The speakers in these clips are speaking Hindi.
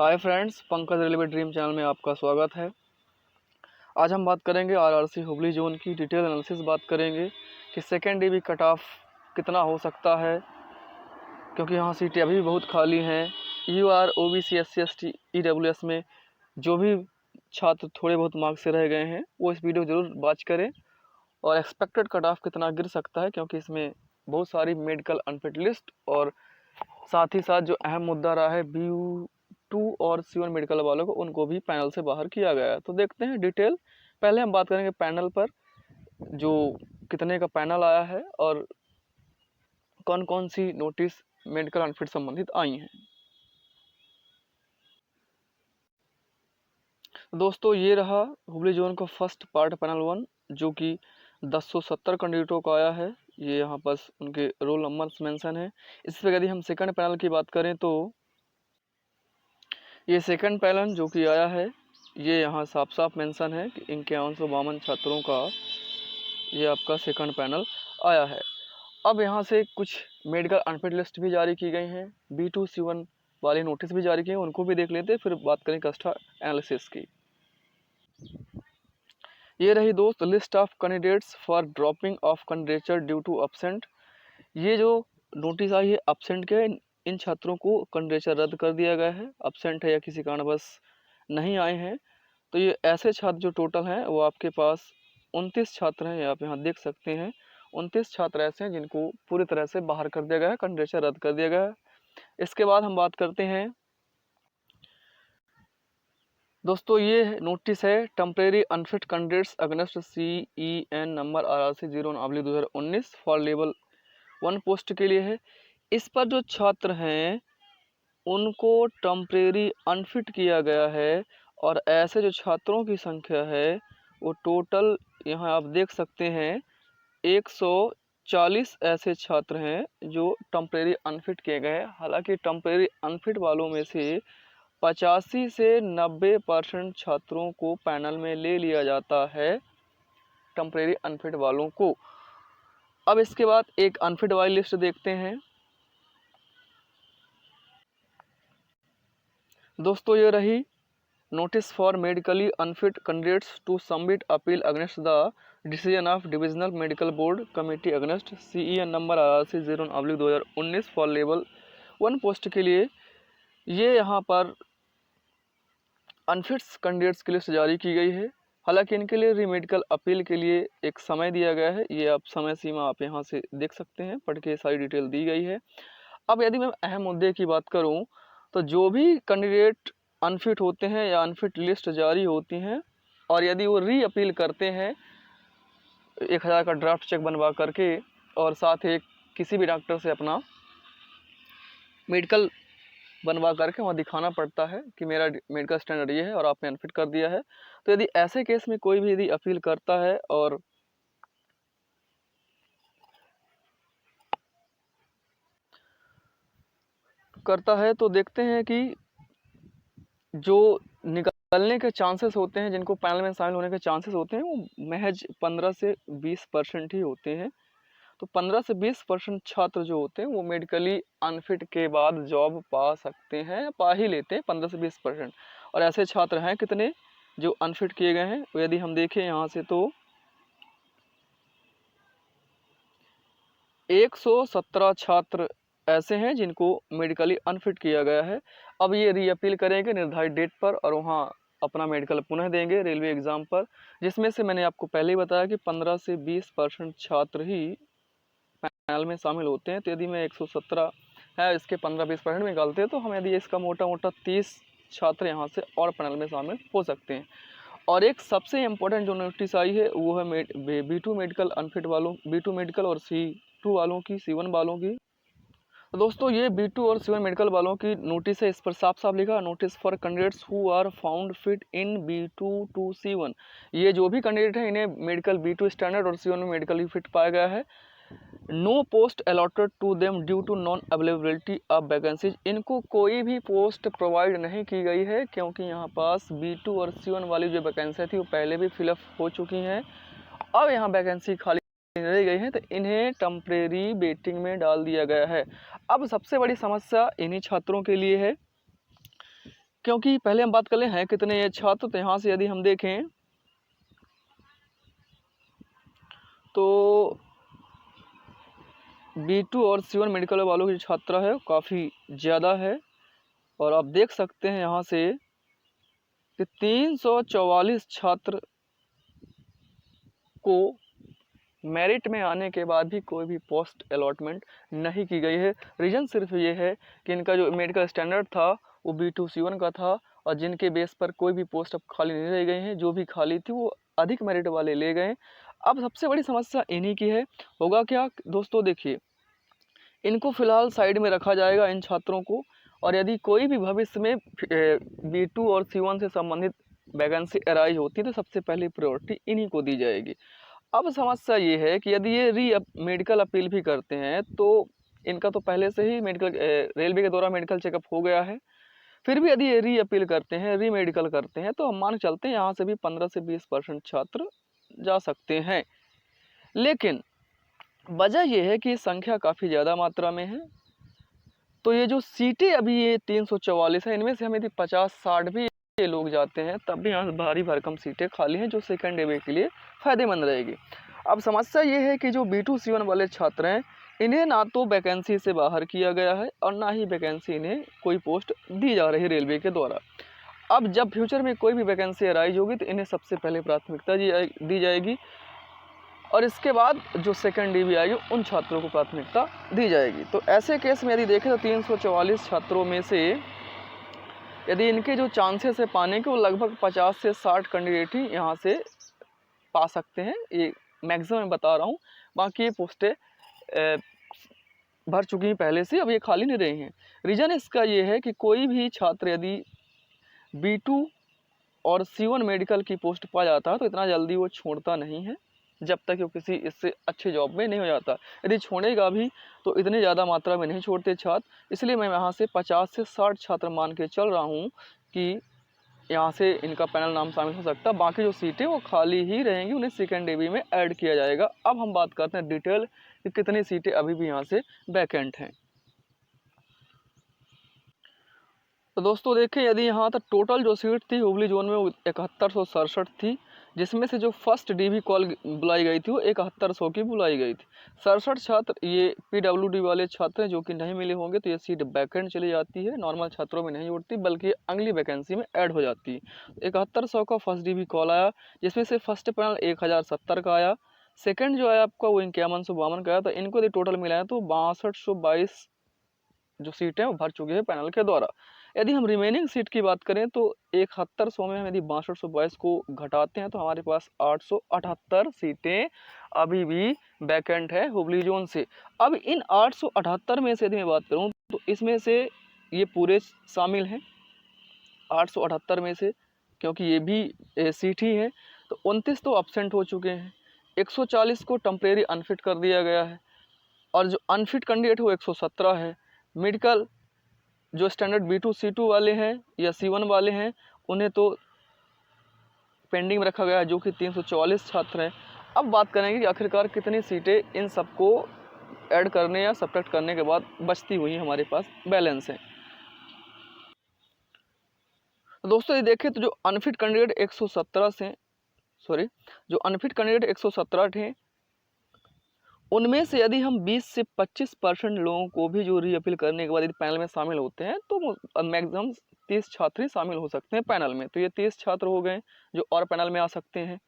Hi friends, Pankaj railway dream channel में आपका स्वागत है। आज हम बात करेंगे आरआरसी हुबली जोन की डिटेल एनालिसिस बात करेंगे कि सेकेंड डीबी कट ऑफ कितना हो सकता है, क्योंकि यहाँ सीटें अभी भी बहुत खाली हैं। UR, OBC, SC, ST, EWS में जो भी छात्र थोड़े बहुत मार्क्स से रह गए हैं वो इस वीडियो ज़रूर वॉच करें। और एक्सपेक्टेड कट ऑफ कितना गिर सकता है, क्योंकि इसमें बहुत सारी मेडिकल अनफिट लिस्ट और साथ ही साथ जो अहम मुद्दा रहा है BU2 और C1 मेडिकल वालों को, उनको भी पैनल से बाहर किया गया है। तो देखते हैं डिटेल। पहले हम बात करेंगे पैनल पर, जो कितने का पैनल आया है और कौन कौन सी नोटिस मेडिकल अनफिट संबंधित आई हैं। दोस्तों, ये रहा हुबली जोन का फर्स्ट पार्ट पैनल 1, जो कि 1070 कैंडिडेटों का आया है। ये यहाँ पर उनके रोल नंबर्स मेंशन है। इस पर यदि हम सेकंड पैनल की बात करें तो ये सेकंड पैनल जो कि आया है, ये यहाँ साफ साफ मेंशन है कि 5152 छात्रों का ये आपका सेकंड पैनल आया है। अब यहाँ से कुछ मेडिकल अनफिट लिस्ट भी जारी की गई हैं, B2 C1 वाले नोटिस भी जारी किए हैं, उनको भी देख लेते हैं, फिर बात करें कस्टा एनालिसिस की। ये रही दोस्त list of candidates for dropping of candidature due to absent. ये जो नोटिस आई है अब्सेंट के, इन छात्रों को कैंडिडेचर रद्द कर दिया गया है। अब्सेंट है या किसी कारणवश नहीं आए हैं, तो ये ऐसे छात्र जो टोटल हैं वो आपके पास 29 छात्र हैं। आप यहाँ देख सकते हैं 29 छात्र ऐसे हैं जिनको पूरी तरह से बाहर कर दिया गया है, कैंडिडेचर रद्द कर दिया गया है। इसके बाद हम बात करते हैं दोस्तों, ये नोटिस है temporary unfit candidates against CEN number RRC 0/2019 for level 1 post के लिए है। इस पर जो छात्र हैं उनको टेम्परेरी अनफिट किया गया है, और ऐसे जो छात्रों की संख्या है वो टोटल यहाँ आप देख सकते हैं 140 ऐसे छात्र हैं जो टेम्परेरी अनफिट किए गए हैं। हालांकि टेम्परेरी अनफिट वालों में से 85 से 90% छात्रों को पैनल में ले लिया जाता है, टेम्परेरी अनफिट वालों को। अब इसके बाद एक अनफिट वाली लिस्ट देखते हैं। दोस्तों, ये रही notice for medically unfit candidates to submit appeal against the decision of divisional medical board committee against CEN number RRC 0/2019 for level 1 post के लिए। ये यहाँ पर अनफिट्स कैंडिडेट्स की लिस्ट जारी की गई है। हालांकि इनके लिए रीमेडिकल अपील के लिए एक समय दिया गया है। ये आप समय सीमा आप यहाँ से देख सकते हैं, पढ़ के सारी डिटेल दी गई है। अब यदि मैं अहम मुद्दे की बात करूँ तो जो भी कैंडिडेट अनफिट होते हैं या अनफिट लिस्ट जारी होती हैं और यदि वो री अपील करते हैं 1000 का ड्राफ्ट चेक बनवा करके, और साथ ही किसी भी डॉक्टर से अपना मेडिकल बनवा करके वहाँ दिखाना पड़ता है कि मेरा मेडिकल स्टैंडर्ड ये है और आपने अनफिट कर दिया है। तो यदि ऐसे केस में कोई भी यदि अपील करता है तो देखते हैं कि जो निकलने के चांसेस होते हैं, जिनको पैनल में शामिल होने के चांसेस होते हैं, वो महज 15 से 20% ही होते हैं। तो 15 से 20% छात्र जो होते हैं वो मेडिकली अनफिट के बाद जॉब पा सकते हैं, पा ही लेते हैं 15 से 20%। और ऐसे छात्र हैं कितने जो अनफिट किए गए हैं, यदि हम देखें यहाँ से तो 117 छात्र ऐसे हैं जिनको मेडिकली अनफिट किया गया है। अब ये रीअपील करेंगे निर्धारित डेट पर और वहाँ अपना मेडिकल पुनः देंगे रेलवे एग्ज़ाम पर, जिसमें से मैंने आपको पहले ही बताया कि 15 से 20% छात्र ही पैनल में शामिल होते हैं। तो यदि मैं 117 है इसके 15-20% निकालते हैं तो हम यदि इसका मोटा मोटा 30 छात्र यहाँ से और पैनल में शामिल हो सकते हैं। और एक सबसे इम्पोर्टेंट जो नोटिस आई है वो है B2 मेडिकल अनफिट वालों, B2 मेडिकल और C2 वालों की, C1 वालों की। तो दोस्तों, ये B2 और C1 मेडिकल वालों की नोटिस है। इस पर साफ साफ लिखा notice for candidates who are found fit in B2 to C1। ये जो भी कैंडिडेट हैं इन्हें मेडिकल B2 स्टैंडर्ड और C1 में मेडिकली फिट पाया गया है। No post allotted to them due to non availability of vacancies. इनको कोई भी पोस्ट प्रोवाइड नहीं की गई है, क्योंकि यहाँ पास B2 और C1 वाली जो वैकेंसी थी वो पहले भी फिलअप हो चुकी हैं। अब यहाँ वैकेंसी खाली रह गई है तो इन्हें टेम्परेरी वेटिंग में डाल दिया गया है। अब सबसे बड़ी समस्या इन्हीं छात्रों के लिए है क्योंकि पहले हम बात कर ले हैं कितने ये छात्र, तो यहाँ से यदि हम देखें तो B2 और C1 मेडिकल वालों की छात्रा है काफ़ी ज़्यादा है, और आप देख सकते हैं यहाँ से कि 344 छात्र को मेरिट में आने के बाद भी कोई भी पोस्ट अलॉटमेंट नहीं की गई है। रीज़न सिर्फ ये है कि इनका जो मेडिकल स्टैंडर्ड था वो B2 C1 का था, और जिनके बेस पर कोई भी पोस्ट अब खाली नहीं रह गई हैं, जो भी खाली थी वो अधिक मेरिट वाले ले गए। अब सबसे बड़ी समस्या इन्हीं की है। होगा क्या दोस्तों, देखिए इनको फ़िलहाल साइड में रखा जाएगा इन छात्रों को, और यदि कोई भी भविष्य में B2 और C1 से संबंधित वैकेंसी अराइज होती है तो सबसे पहली प्रायोरिटी इन्हीं को दी जाएगी। अब समस्या ये है कि यदि ये मेडिकल अपील भी करते हैं तो इनका तो पहले से ही मेडिकल रेलवे के द्वारा मेडिकल चेकअप हो गया है, फिर भी यदि ये री अपील करते हैं, री मेडिकल करते हैं, तो हम मान के चलते हैं यहाँ से भी 15 से 20% छात्र जा सकते हैं। लेकिन वजह यह है कि संख्या काफ़ी ज़्यादा मात्रा में है, तो ये जो सीटें अभी ये 344 है, इनमें से हम यदि 50-60 भी ये लोग जाते हैं तब भी यहाँ भारी भरकम सीटें खाली हैं, जो सेकेंड डे के लिए फ़ायदेमंद रहेगी। अब समस्या ये है कि जो B2 C1 वाले छात्र हैं, इन्हें ना तो वैकेंसी से बाहर किया गया है और ना ही वैकेंसी इन्हें कोई पोस्ट दी जा रही है रेलवे के द्वारा। अब जब फ्यूचर में कोई भी वैकेंसी अराइज होगी तो इन्हें सबसे पहले प्राथमिकता दी जाएगी, और इसके बाद जो सेकंड डी भी आएगी उन छात्रों को प्राथमिकता दी जाएगी। तो ऐसे केस में यदि देखें तो 344 छात्रों में से यदि इनके जो चांसेस है पाने के, वो लगभग 50 से 60 कैंडिडेट ही यहाँ से पा सकते हैं। ये मैक्सिमम बता रहा हूँ, बाकी ये पोस्टें भर चुकी हैं पहले से, अब ये खाली नहीं रही हैं। रीज़न इसका ये है कि कोई भी छात्र यदि B2 और C1 मेडिकल की पोस्ट पा जाता है तो इतना जल्दी वो छोड़ता नहीं है जब तक वो किसी इससे अच्छे जॉब में नहीं हो जाता। यदि छोड़ेगा भी तो इतनी ज़्यादा मात्रा में नहीं छोड़ते छात्र, इसलिए मैं यहाँ से 50 से 60 छात्र मान के चल रहा हूँ कि यहाँ से इनका पैनल नाम शामिल हो सकता है। बाकी जो सीटें वो खाली ही रहेंगी, उन्हें सेकेंड डे में ऐड किया जाएगा। अब हम बात करते हैं डिटेल कि कितनी सीटें अभी भी यहाँ से वैकेंट हैं। तो दोस्तों देखें, यदि यहाँ तक टोटल जो सीट थी हुबली जोन में वो 7167 थी, जिसमें से जो फर्स्ट डीवी कॉल बुलाई गई थी वो 7100 की बुलाई गई थी। 67 छात्र ये PWD वाले छात्र हैं जो कि नहीं मिले होंगे, तो ये सीट वैकेंट चली जाती है, नॉर्मल छात्रों में नहीं उठती बल्कि अगली वैकेंसी में ऐड हो जाती है। 7100 का फर्स्ट डीवी कॉल आया, जिसमें से फर्स्ट पैनल 1070 का आया, सेकेंड जो आया आपका वो 5152 का आया। तो इनको यदि टोटल मिलाया तो 6222 जो सीटें वो भर चुकी है पैनल के द्वारा। यदि हम रिमेनिंग सीट की बात करें तो 7100 में हम यदि 6222 को घटाते हैं तो हमारे पास 878 सीटें अभी भी वैकेंट है हुबली जोन से। अब इन 878 में से यदि मैं बात करूं तो इसमें से ये पूरे शामिल हैं 878 में से, क्योंकि ये भी सीट ही है। तो 29 तो अब्सेंट हो चुके हैं, 140 को टेम्परेरी अनफिट कर दिया गया है, और जो अनफिट कैंडिडेट वो 117 है। मेडिकल जो स्टैंडर्ड B2 C2 वाले हैं या C1 वाले हैं उन्हें तो पेंडिंग में रखा गया है, जो कि 344 छात्र हैं। अब बात करेंगे कि आखिरकार कितनी सीटें इन सबको ऐड करने या सब्ट्रैक्ट करने के बाद बचती हुई हमारे पास बैलेंस है। तो दोस्तों ये देखें तो जो अनफिट कैंडिडेट 117 से जो अनफिट कैंडिडेट 117 थे, उनमें से यदि हम 20 से 25% लोगों को भी जो री अपील करने के बाद यदि पैनल में शामिल होते हैं तो मैक्सिमम 30 छात्र ही शामिल हो सकते हैं पैनल में। तो ये 30 छात्र हो गए जो और पैनल में आ सकते हैं।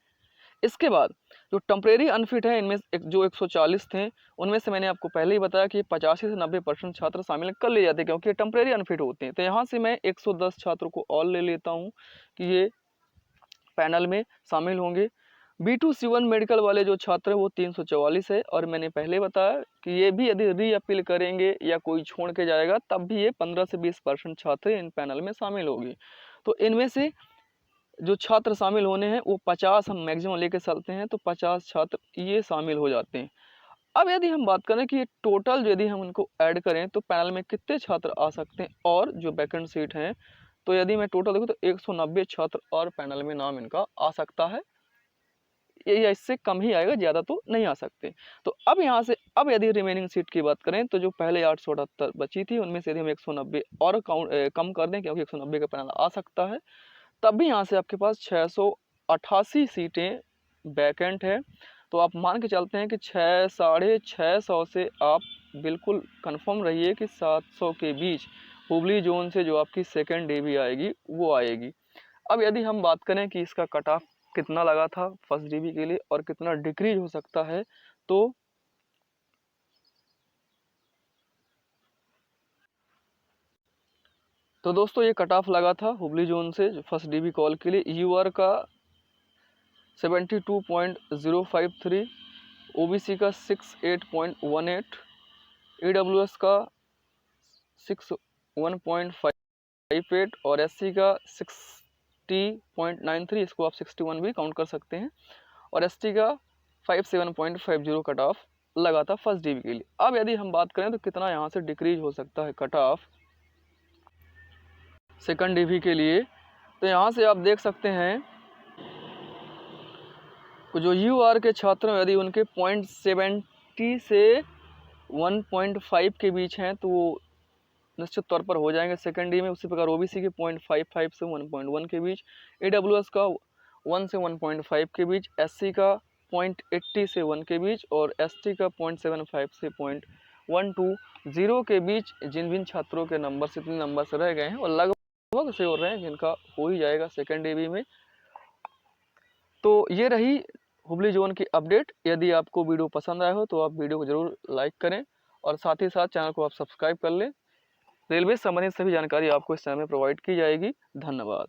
इसके बाद जो टेम्परेरी अनफिट है, इनमें जो 140 थे उनमें से मैंने आपको पहले ही बताया कि 85 से 90% छात्र शामिल कर लिए जाते हैं, क्योंकि ये टेम्परेरी अनफिट होते हैं। तो यहाँ से मैं 110 छात्रों को और ले लेता हूँ कि ये पैनल में शामिल होंगे। B2 C1 मेडिकल वाले जो छात्र हैं वो 344 है, और मैंने पहले बताया कि ये भी यदि री अपील करेंगे या कोई छोड़ के जाएगा तब भी ये 15 से 20% छात्र इन पैनल में शामिल होगी। तो इनमें से जो छात्र शामिल होने हैं वो 50 हम मैक्सिमम लेके चलते हैं, तो 50 छात्र ये शामिल हो जाते हैं। अब यदि हम बात करें कि ये टोटल यदि हम इनको ऐड करें तो पैनल में कितने छात्र आ सकते हैं, और जो वैकेंट सीट हैं, तो यदि मैं टोटल देखूँ तो 190 छात्र और पैनल में नाम इनका आ सकता है। या इससे कम ही आएगा, ज़्यादा तो नहीं आ सकते। तो अब यहाँ से अब यदि रिमेनिंग सीट की बात करें तो जो पहले 878 बची थी उनमें से यदि हम 190 और कम कर दें, क्योंकि 190 का पैनल आ सकता है, तब भी यहाँ से आपके पास 688 सीटें वैकेंट है। तो आप मान के चलते हैं कि 600-650 से आप बिल्कुल कंफर्म रहिए कि 700 के बीच हुबली जोन से जो आपकी सेकेंड डीबी आएगी वो आएगी। अब यदि हम बात करें कि इसका कट ऑफ कितना लगा था फर्स्ट डीबी के लिए और कितना डिक्रीज हो सकता है, तो दोस्तों ये कट ऑफ लगा था हुबली जोन से फर्स्ट डीबी कॉल के लिए यूआर का 72.053, ओबीसी का 68.18, ईडब्ल्यूएस का 61.58 और एससी का 60.93, इसको आप 61 भी काउंट कर सकते हैं, और एसटी का 57.50 कट ऑफ लगा था फर्स्ट डीबी के लिए। अब यदि हम बात करें तो कितना यहाँ से डिक्रीज हो सकता है कट ऑफ सेकंड डीबी के लिए, तो यहाँ से आप देख सकते हैं जो यूआर के छात्र हैं यदि उनके 0.70 से 1.5 के बीच हैं तो वो निश्चित तौर पर हो जाएंगे सेकंड डी में। उसी प्रकार ओबीसी के 0.55 से 1.1 के बीच, ईडब्ल्यूएस का 1 से 1.5 के बीच, एससी का 0.80 से 1 के बीच और एसटी का 0.75 से 0.120 के बीच जिन छात्रों के नंबर से 3 नंबर से रह गए हैं और लगभग से हो रहे हैं जिनका हो ही जाएगा सेकेंड डीबी में। तो ये रही हुबली जोन की अपडेट। यदि आपको वीडियो पसंद आया हो तो आप वीडियो को जरूर लाइक करें और साथ ही साथ चैनल को आप सब्सक्राइब कर लें। रेलवे संबंधित सभी जानकारी आपको इस चैनल में प्रोवाइड की जाएगी। धन्यवाद।